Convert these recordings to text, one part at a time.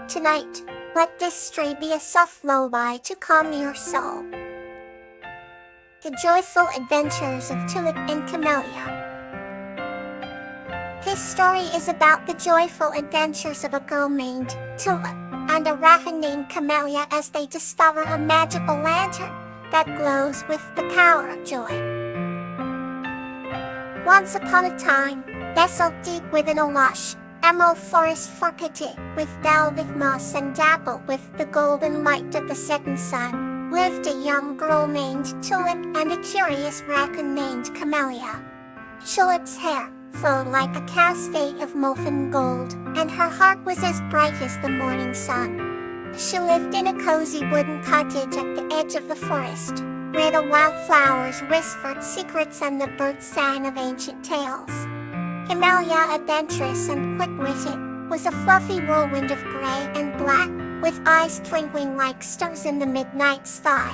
Tonight, let this story be a soft lullaby to calm your soul. The Joyful Adventures of Tulip and Camellia. This story is about the joyful adventures of a girl named Tulip and a raven named Camellia as they discover a magical lantern that glows with the power of joy. Once upon a time, nestled deep within a lush, emerald forest carpeted with velvet moss and dappled with the golden light of the setting sun, lived a young girl named Tulip and a curious raccoon named Camellia. Tulip's hair flowed like a cascade of molten gold, and her heart was as bright as the morning sun. She lived in a cozy wooden cottage at the edge of the forest, where the wildflowers whispered secrets and the birds sang of ancient tales. Camellia, adventurous and quick-witted, was a fluffy whirlwind of gray and black, with eyes twinkling like stars in the midnight sky.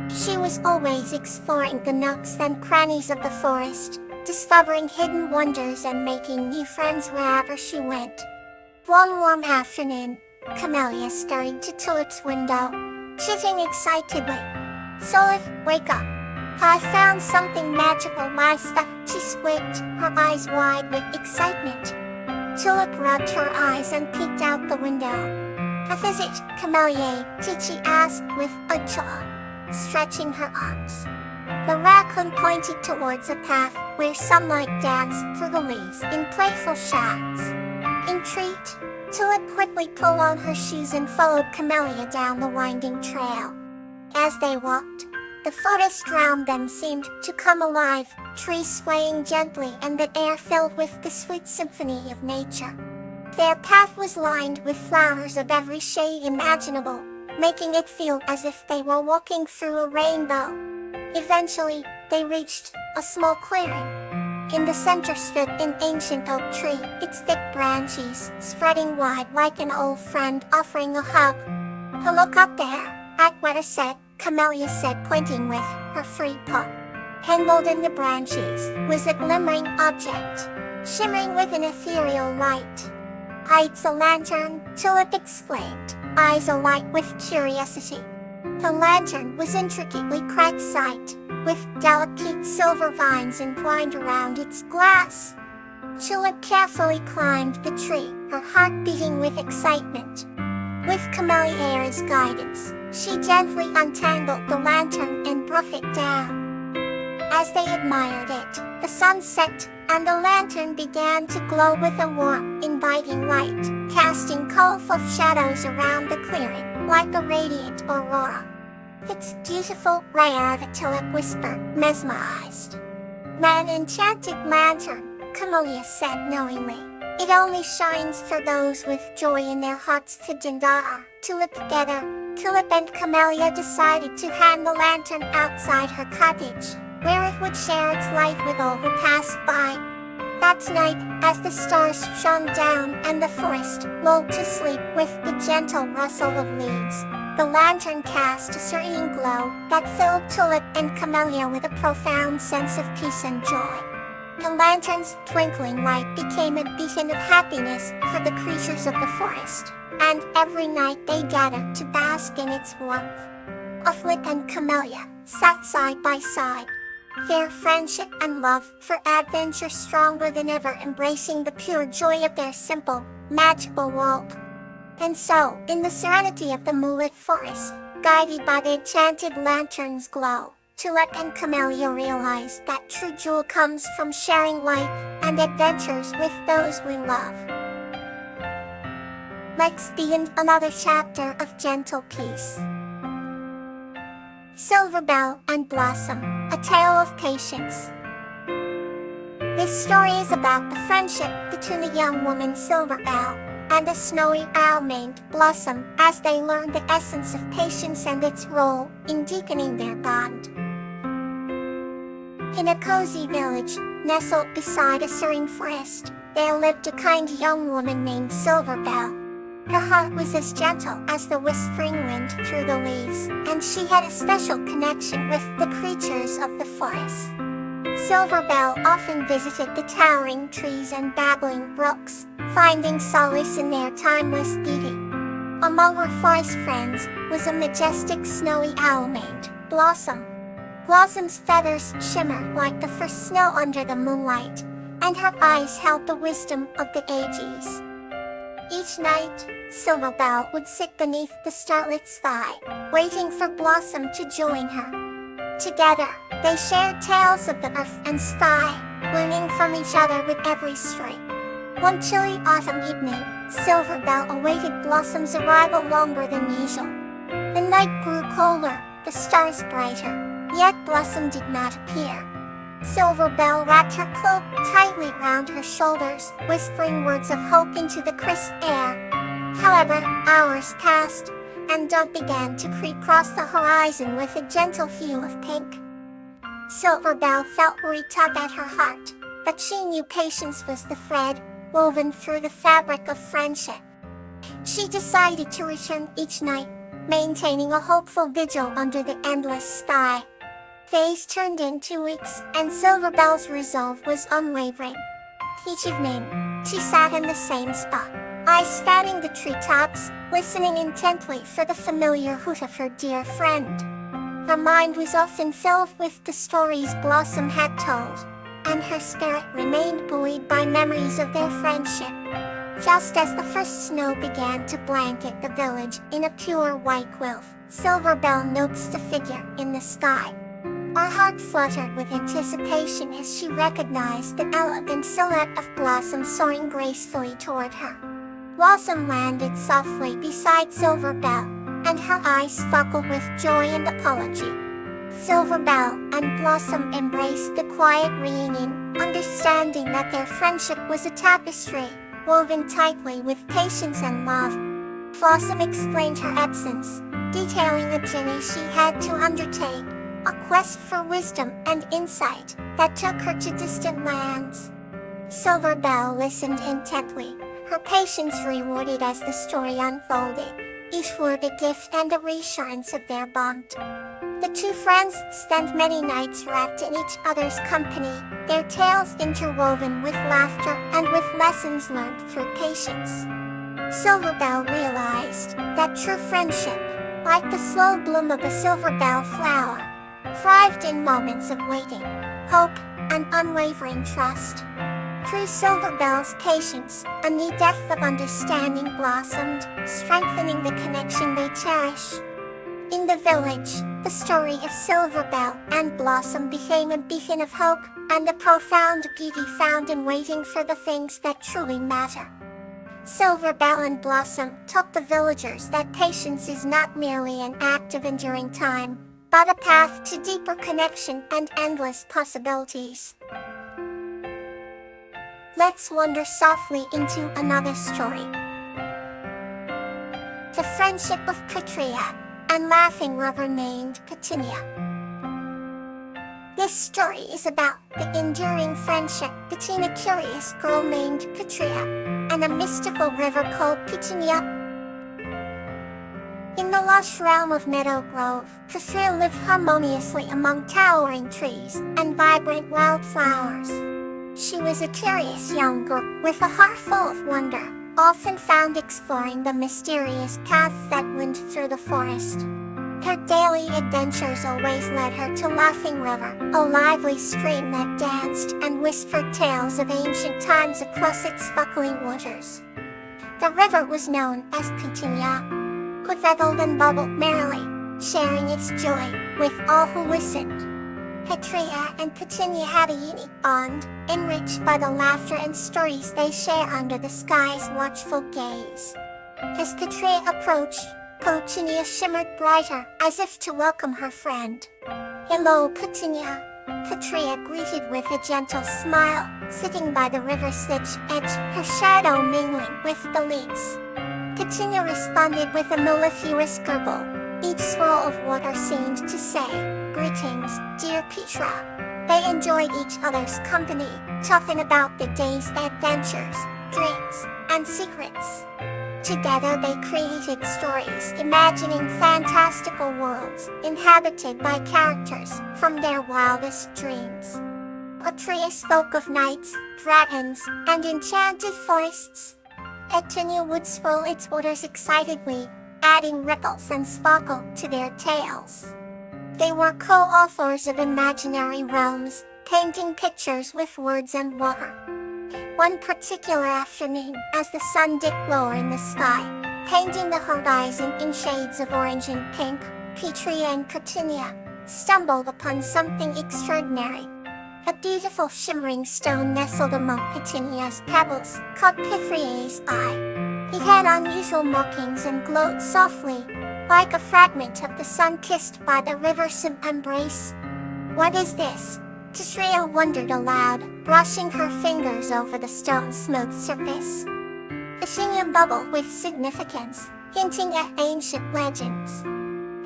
She was always exploring the nooks and crannies of the forest, discovering hidden wonders and making new friends wherever she went. One warm afternoon, Camellia stared to Tulip's window, chitting excitedly. "Tulip, wake up. I found something magical last night," she squeaked, her eyes wide with excitement. Tulip rubbed her eyes and peeked out the window. "A visit, Camellia?" she asked with a jaw, stretching her arms. The raccoon pointed towards a path where sunlight danced through the leaves in playful shadows. Intrigued, Tulip quickly pulled on her shoes and followed Camellia down the winding trail. As they walked, the forest around them seemed to come alive, trees swaying gently and the air filled with the sweet symphony of nature. Their path was lined with flowers of every shade imaginable, making it feel as if they were walking through a rainbow. Eventually, they reached a small clearing. In the center stood an ancient oak tree, its thick branches spreading wide like an old friend offering a hug. "Look up there," Aquata said, Camellia said, pointing with her free paw. Tangled in the branches was a glimmering object, shimmering with an ethereal light. "It's a lantern," Tulip exclaimed, eyes alight with curiosity. The lantern was intricately crack-sized, with delicate silver vines entwined around its glass. Tulip carefully climbed the tree, her heart beating with excitement. With Camellia's guidance, she gently untangled the lantern and brought it down. As they admired it, the sun set, and the lantern began to glow with a warm, inviting light, casting colorful shadows around the clearing, like a radiant aurora. "It's beautiful," the Tulip whispered, mesmerized. "An enchanted lantern," Camellia said knowingly. "It only shines for those with joy in their hearts." Together, Tulip and Camellia decided to hang the lantern outside her cottage, where it would share its light with all who passed by. That night, as the stars shone down and the forest lulled to sleep with the gentle rustle of leaves, the lantern cast a serene glow that filled Tulip and Camellia with a profound sense of peace and joy. The lantern's twinkling light became a beacon of happiness for the creatures of the forest, and every night they gathered to bask in its warmth. Tulip and Camellia sat side by side, their friendship and love for adventure stronger than ever, embracing the pure joy of their simple, magical world. And so, in the serenity of the moonlit forest, guided by the enchanted lantern's glow, Tulip and Camellia realized that true joy comes from sharing light and adventures with those we love. Let's begin another chapter of gentle peace. Silverbell and Blossom, a tale of patience. This story is about the friendship between a young woman, Silverbell, and a snowy owl named Blossom, as they learn the essence of patience and its role in deepening their bond. In a cozy village, nestled beside a serene forest, there lived a kind young woman named Silverbell. Her heart was as gentle as the whispering wind through the leaves, and she had a special connection with the creatures of the forest. Silverbell often visited the towering trees and babbling brooks, finding solace in their timeless beauty. Among her forest friends was a majestic snowy owl named Blossom. Blossom's feathers shimmered like the first snow under the moonlight, and her eyes held the wisdom of the ages. Each night, Silverbell would sit beneath the starlit sky, waiting for Blossom to join her. Together, they shared tales of the earth and sky, learning from each other with every story. One chilly autumn evening, Silverbell awaited Blossom's arrival longer than usual. The night grew colder, the stars brighter, yet Blossom did not appear. Silverbell wrapped her cloak tightly round her shoulders, whispering words of hope into the crisp air. However, hours passed, and dawn began to creep across the horizon with a gentle hue of pink. Silverbell felt worry tug at her heart, but she knew patience was the thread woven through the fabric of friendship. She decided to return each night, maintaining a hopeful vigil under the endless sky. Days turned into weeks, and Silverbell's resolve was unwavering. Each evening, she sat in the same spot, eyes spanning the treetops, listening intently for the familiar hoot of her dear friend. Her mind was often filled with the stories Blossom had told, and her spirit remained buoyed by memories of their friendship. Just as the first snow began to blanket the village in a pure white quilt, Silverbell noticed a figure in the sky. Her heart fluttered with anticipation as she recognized the elegant silhouette of Blossom soaring gracefully toward her. Blossom landed softly beside Silverbell, and her eyes sparkled with joy and apology. Silverbell and Blossom embraced the quiet reunion, understanding that their friendship was a tapestry, woven tightly with patience and love. Blossom explained her absence, detailing a journey she had to undertake, a quest for wisdom and insight that took her to distant lands. Silverbell listened intently, her patience rewarded as the story unfolded, each word a gift and a reassurance of their bond. The two friends spent many nights wrapped in each other's company, their tales interwoven with laughter and with lessons learned through patience. Silverbell realized that true friendship, like the slow bloom of a silverbell flower, thrived in moments of waiting, hope, and unwavering trust. Through Silverbell's patience, a new depth of understanding blossomed, strengthening the connection they cherish. In the village, the story of Silverbell and Blossom became a beacon of hope and a profound beauty found in waiting for the things that truly matter. Silverbell and Blossom taught the villagers that patience is not merely an act of enduring time, but a path to deeper connection and endless possibilities. Let's wander softly into another story. The friendship of Petrea and laughing river named Petunia. This story is about the enduring friendship between a curious girl named Petrea and a mystical river called Petunia. In the lush realm of Meadow Grove, Petrea lived harmoniously among towering trees and vibrant wildflowers. She was a curious young girl with a heart full of wonder, often found exploring the mysterious paths that wound through the forest. Her daily adventures always led her to Laughing River, a lively stream that danced and whispered tales of ancient times across its sparkling waters. The river was known as Petunia, who reveled and bubbled merrily, sharing its joy with all who listened. Petrea and Petunia had a unique bond, enriched by the laughter and stories they share under the sky's watchful gaze. As Petrea approached, Petunia shimmered brighter, as if to welcome her friend. "Hello, Petunia," Petrea greeted with a gentle smile, sitting by the river's edge, her shadow mingling with the leaves. Petunia responded with a mellifluous gurgle. Each swirl of water seemed to say, "Greetings, dear Petra." They enjoyed each other's company, talking about the day's adventures, dreams, and secrets. Together they created stories, imagining fantastical worlds inhabited by characters from their wildest dreams. Petrea spoke of knights, dragons, and enchanted forests. Petunia would swirl its waters excitedly, adding ripples and sparkle to their tails. They were co-authors of imaginary realms, painting pictures with words and water. One particular afternoon, as the sun dipped lower in the sky, painting the horizon in shades of orange and pink, Petria and Petunia stumbled upon something extraordinary. A beautiful shimmering stone nestled among Petunia's pebbles caught Petria's eye. It had unusual markings and glowed softly, like a fragment of the sun kissed by the river's embrace. "What is this?" Petria wondered aloud, brushing her fingers over the stone's smooth surface. Petunia bubbled with significance, hinting at ancient legends.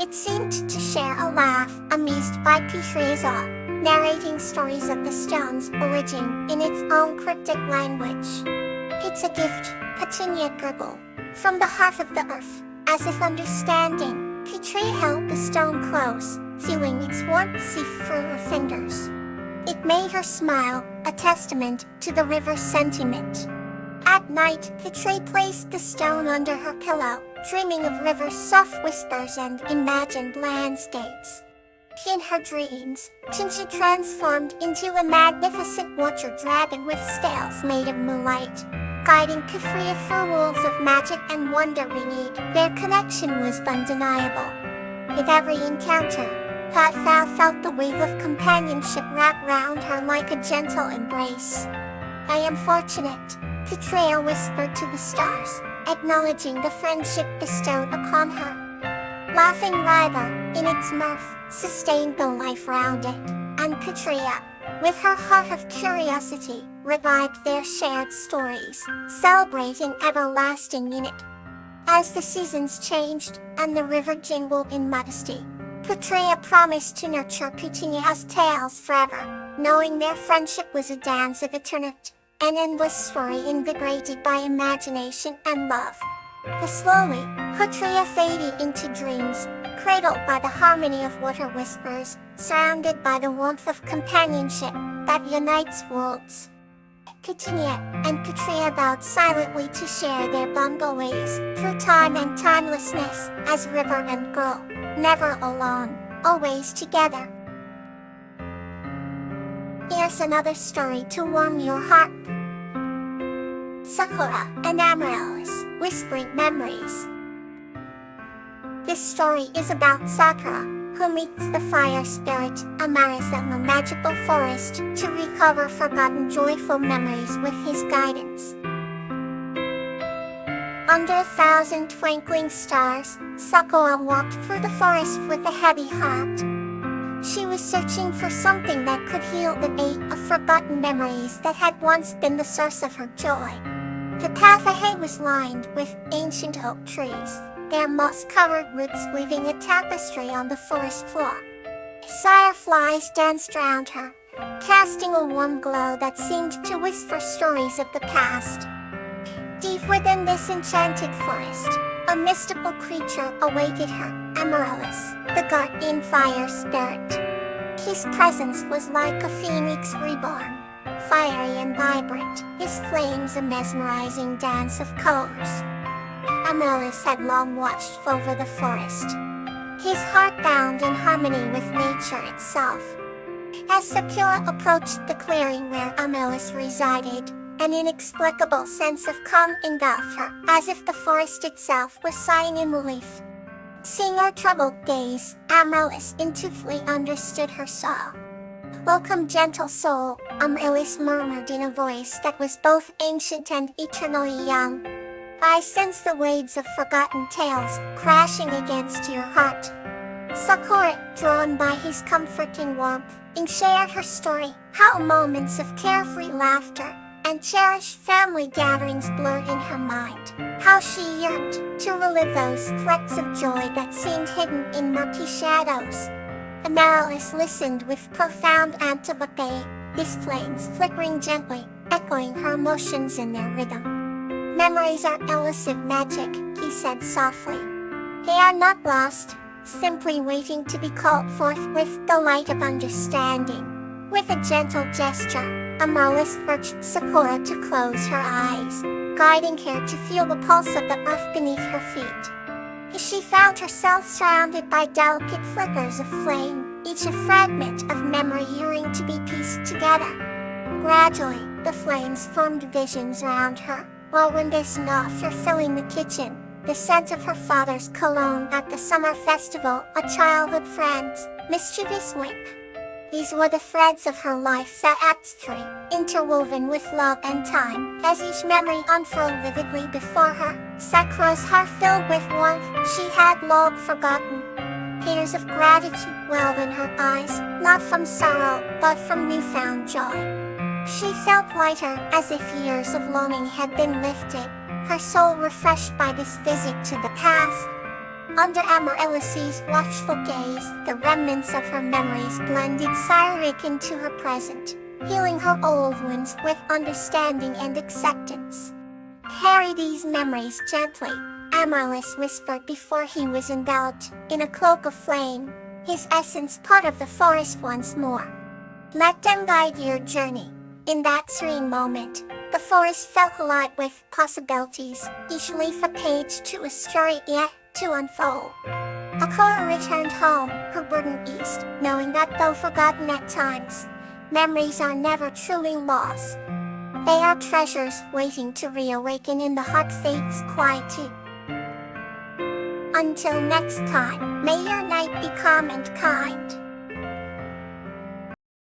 It seemed to share a laugh, amused by Petria's awe, narrating stories of the stone's origin in its own cryptic language. "It's a gift," Petunia gurgled, "from the heart of the earth." As if understanding, Petria held the stone close, feeling its warmth seep through her fingers. It made her smile, a testament to the river's sentiment. At night, Petria placed the stone under her pillow, dreaming of river's soft whispers and imagined landscapes. In her dreams, Tinchi transformed into a magnificent water dragon with scales made of moonlight, guiding Petria through worlds of magic and wonder renewed. Their connection was undeniable. With every encounter, Petria felt the wave of companionship wrap round her like a gentle embrace. "I am fortunate," Petria whispered to the stars, acknowledging the friendship bestowed upon her. Laughing rather, in its mirth, sustained the life round it, and Petria, with her heart of curiosity, revived their shared stories, celebrating everlasting unity. As the seasons changed, and the river jingled in modesty, Petria promised to nurture Petunia's tales forever, knowing their friendship was a dance of eternity, an endless story invigorated by imagination and love. Slowly, Petria faded into dreams, cradled by the harmony of water whispers, surrounded by the warmth of companionship that unites worlds. Petunia and Petria vowed silently to share their bond always, through time and timelessness, as river and girl, never alone, always together. Here's another story to warm your heart. Sakura and Amaryllis, Whispering Memories. This story is about Sakura, who meets the fire spirit Amaryllis in the magical forest to recover forgotten joyful memories with his guidance. Under 1,000 twinkling stars, Sakura walked through the forest with a heavy heart. She was searching for something that could heal the ache of forgotten memories that had once been the source of her joy. The path ahead was lined with ancient oak trees, their moss-covered roots weaving a tapestry on the forest floor. Fireflies danced around her, casting a warm glow that seemed to whisper stories of the past. Deep within this enchanted forest, a mystical creature awaited her, Amaryllis, the guardian fire spirit. His presence was like a phoenix reborn, fiery and vibrant, his flames a mesmerizing dance of colors. Amaryllis had long watched over the forest, his heart bound in harmony with nature itself. As Sakura approached the clearing where Amaryllis resided, an inexplicable sense of calm engulfed her, as if the forest itself was sighing in relief. Seeing her troubled gaze, Amaryllis intuitively understood her sorrow. "Welcome, gentle soul," Amaryllis murmured in a voice that was both ancient and eternally young. "I sense the waves of forgotten tales crashing against your heart." Sakura, drawn by his comforting warmth, shared her story, how moments of carefree laughter and cherished family gatherings blurred in her mind, how she yearned to relive those flecks of joy that seemed hidden in murky shadows. Amaryllis listened with profound antipathy, his flames flickering gently, echoing her emotions in their rhythm. "Memories are elusive magic," he said softly. "They are not lost, simply waiting to be called forth with the light of understanding." With a gentle gesture, Amaryllis urged Sakura to close her eyes. guiding her to feel the pulse of the earth beneath her feet. She found herself surrounded by delicate flickers of flame, each a fragment of memory yearning to be pieced together. Gradually, the flames formed visions around her, while windows and off her filling the kitchen, the scent of her father's cologne at the summer festival, a childhood friend's mischievous whip. These were the threads of her life set Act 3, interwoven with love and time, as each memory unfurled vividly before her. Sakura's heart filled with warmth she had long forgotten. Tears of gratitude welled in her eyes, not from sorrow, but from newfound joy. She felt lighter, as if years of longing had been lifted, her soul refreshed by this visit to the past. Under Amaryllis's watchful gaze, the remnants of her memories blended Cyric into her present, healing her old wounds with understanding and acceptance. "Carry these memories gently," Amaryllis whispered before he was enveloped in a cloak of flame, his essence part of the forest once more. "Let them guide your journey." In that serene moment, the forest felt alive with possibilities, each leaf a page to a story yet to unfold. Akora returned home, her burden eased, knowing that though forgotten at times, memories are never truly lost. They are treasures waiting to reawaken in the heart faith's quietude. Until next time, may your night be calm and kind.